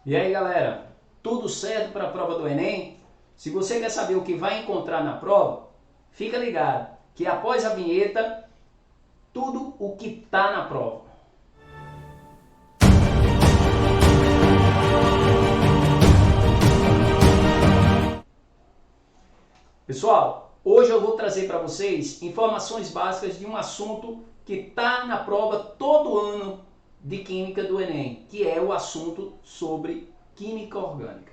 E aí galera, tudo certo para a prova do Enem? Se você quer saber o que vai encontrar na prova, fica ligado que após a vinheta, tudo o que está na prova. Pessoal, hoje eu vou trazer para vocês informações básicas de um assunto que está na prova todo ano de Química do Enem, que é o assunto sobre Química Orgânica.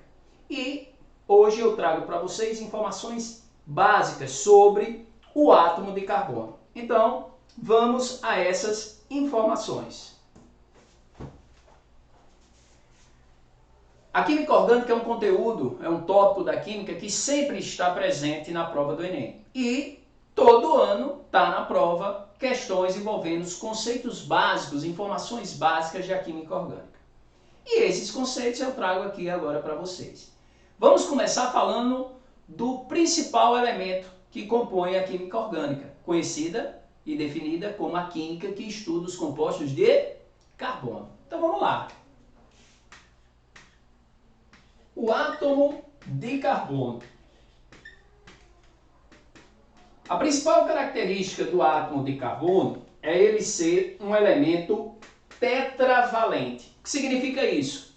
E hoje eu trago para vocês informações básicas sobre o átomo de carbono. Então, vamos a essas informações. A química orgânica é um conteúdo, é um tópico da química que sempre está presente na prova do Enem. E todo ano está na prova questões envolvendo os conceitos básicos, informações básicas da química orgânica. E esses conceitos eu trago aqui agora para vocês. Vamos começar falando do principal elemento que compõe a química orgânica, conhecida e definida como a química que estuda os compostos de carbono. Então vamos lá. O átomo de carbono. A principal característica do átomo de carbono é ele ser um elemento tetravalente. O que significa isso?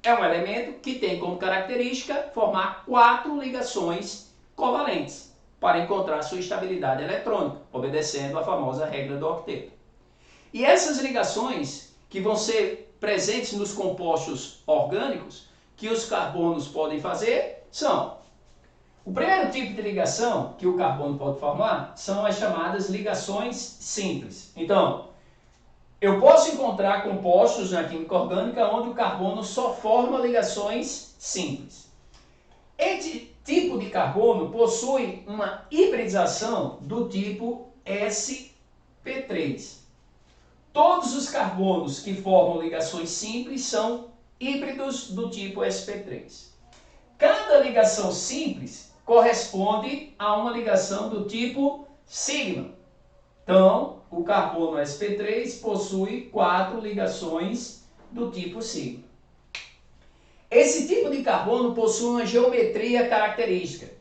É um elemento que tem como característica formar 4 ligações covalentes para encontrar sua estabilidade eletrônica, obedecendo a famosa regra do octeto. E essas ligações que vão ser presentes nos compostos orgânicos que os carbonos podem fazer são: o primeiro tipo de ligação que o carbono pode formar são as chamadas ligações simples. Então, eu posso encontrar compostos na química orgânica onde o carbono só forma ligações simples. Esse tipo de carbono possui uma hibridização do tipo sp3. Todos os carbonos que formam ligações simples são híbridos do tipo sp3. Cada ligação simples corresponde a uma ligação do tipo sigma. Então, o carbono sp3 possui 4 ligações do tipo sigma. Esse tipo de carbono possui uma geometria característica.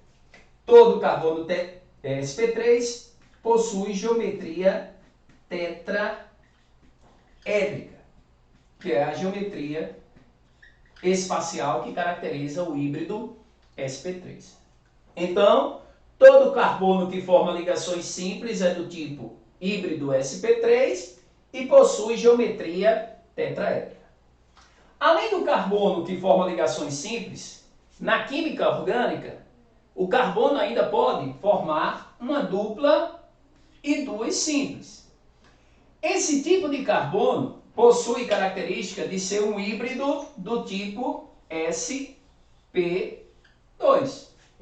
Todo carbono sp3 possui geometria tetraédrica, que é a geometria espacial que caracteriza o híbrido sp3. Então, todo carbono que forma ligações simples é do tipo híbrido sp3 e possui geometria tetraédrica. Além do carbono que forma ligações simples, na química orgânica, o carbono ainda pode formar uma dupla e duas simples. Esse tipo de carbono possui característica de ser um híbrido do tipo sp2.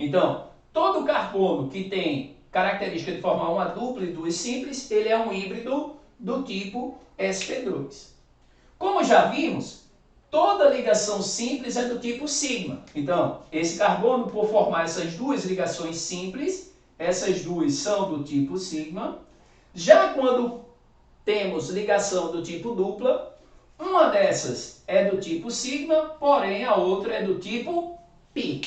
Então, todo carbono que tem característica de formar uma dupla e duas simples, ele é um híbrido do tipo sp2. Como já vimos, toda ligação simples é do tipo sigma. Então, esse carbono, por formar essas duas ligações simples, essas duas são do tipo sigma. Já quando temos ligação do tipo dupla, uma dessas é do tipo sigma, porém a outra é do tipo pi.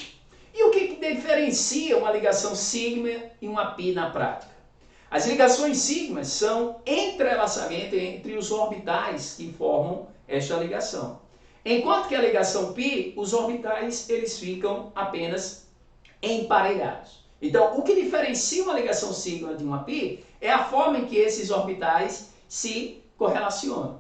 E o que diferencia uma ligação sigma e uma pi na prática? As ligações sigma são entrelaçamento entre os orbitais que formam esta ligação. Enquanto que a ligação pi, os orbitais eles ficam apenas emparelhados. Então, o que diferencia uma ligação sigma de uma pi é a forma em que esses orbitais se correlacionam.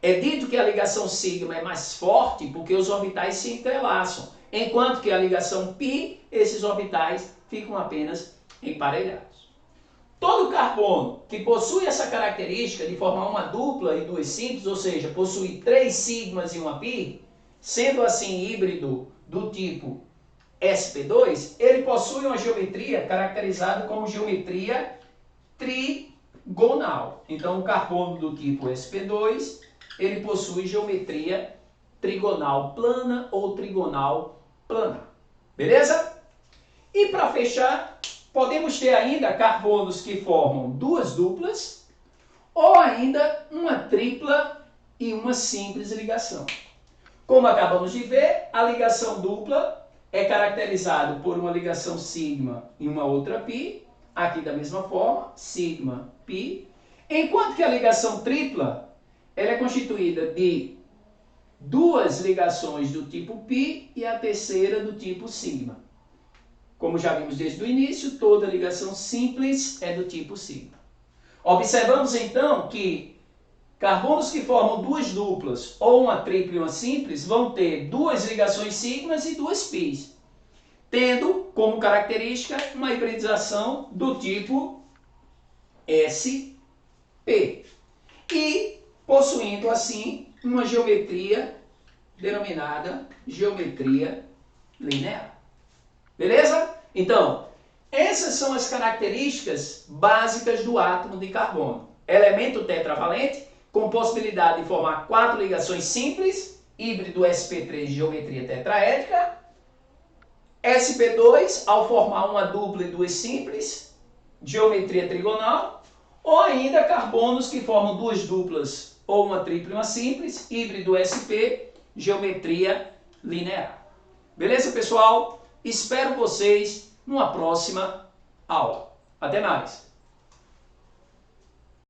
É dito que a ligação sigma é mais forte porque os orbitais se entrelaçam, enquanto que a ligação pi, esses orbitais ficam apenas emparelhados. Todo carbono que possui essa característica de formar uma dupla e duas simples, ou seja, possui 3 sigmas e uma pi, sendo assim híbrido do tipo sp2, ele possui uma geometria caracterizada como geometria trigonal. Então, o carbono do tipo sp2, ele possui geometria trigonal plana ou trigonal plana. Beleza? E para fechar, podemos ter ainda carbonos que formam duas duplas ou ainda uma tripla e uma simples ligação. Como acabamos de ver, a ligação dupla é caracterizada por uma ligação sigma e uma outra π, aqui da mesma forma, sigma, π, enquanto que a ligação tripla ela é constituída de duas ligações do tipo π e a terceira do tipo sigma. Como já vimos desde o início, toda ligação simples é do tipo sigma. Observamos então que carbonos que formam duas duplas, ou uma tripla e uma simples, vão ter duas ligações sigmas e duas πs, tendo como característica uma hibridização do tipo sp e possuindo assim uma geometria denominada geometria linear. Beleza? Então, essas são as características básicas do átomo de carbono. Elemento tetravalente, com possibilidade de formar 4 ligações simples, híbrido sp3 de geometria tetraédrica, sp2 ao formar uma dupla e duas simples, geometria trigonal, ou ainda carbonos que formam duas duplas ou uma tripla e uma simples, híbrido sp, geometria linear. Beleza, pessoal? Espero vocês numa próxima aula. Até mais!